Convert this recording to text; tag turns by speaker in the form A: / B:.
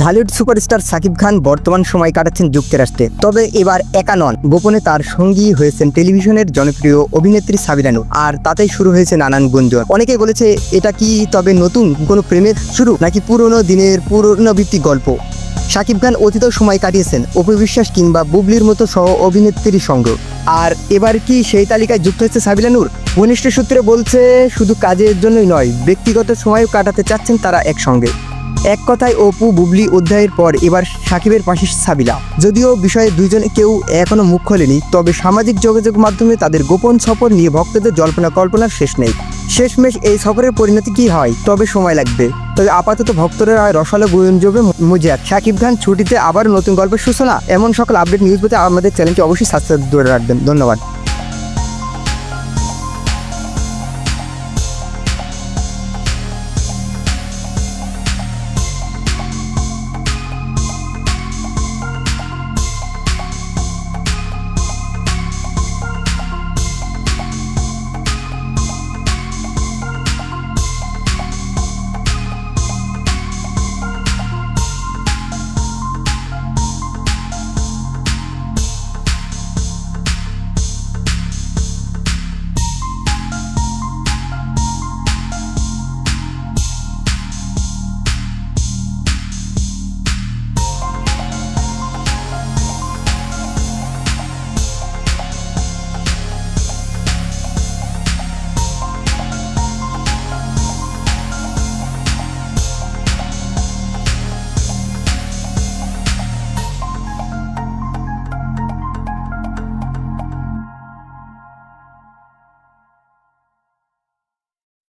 A: Dhallywood superstar Shakib Khan বর্তমান সময় কাটাচ্ছেন যুক্তরাষ্ট্রে। তবে এবার একা নন, গোপনে তার সঙ্গী হয়েছেন টেলিভিশনের জনপ্রিয় অভিনেত্রী সাবিনা নূর। আর তাতেই শুরু হয়েছে নানান গুঞ্জন। অনেকে বলেছে এটা কি তবে নতুন কোনো প্রেমের শুরু, নাকি পুরনো দিনের পুনরাবৃত্তি গল্প। সাকিব খান অতীত সময় কাটিয়েছেন অপু বিশ্বাস কিংবা বুবলির মতো সহ অভিনেত্রীর সঙ্গে। আর এবার কি সেই তালিকায় যুক্ত হয়েছে সাবিনা নূর? ঘনিষ্ঠ সূত্রে বলছে শুধু কাজের জন্যই নয়, ব্যক্তিগত সময়ও কাটাতে চাচ্ছেন তারা একসঙ্গে। এক কথায় অপু বুবলি অধ্যায়ের পর এবার সাকিবের পাশে সাবিনা। যদিও বিষয়ে দুইজনে কেউ এখনো মুখ খোলেনি, তবে সামাজিক যোগাযোগ মাধ্যমে তাদের গোপন সফর নিয়ে ভক্তদের জল্পনা কল্পনার শেষ নেই। শেষমেশ এই সফরের পরিণতি কি হয় তবে সময় লাগবে। তবে আপাতত ভক্তরা রসালো গুঞ্জবে মজিয়াত। সাকিব খান ছুটিতে আবার নতুন গল্পের সূচনা। এমন সকল আপডেট নিউজ পেতে আমাদের চ্যানেলটি অবশ্যই সাবস্ক্রাইব করে রাখবেন। ধন্যবাদ।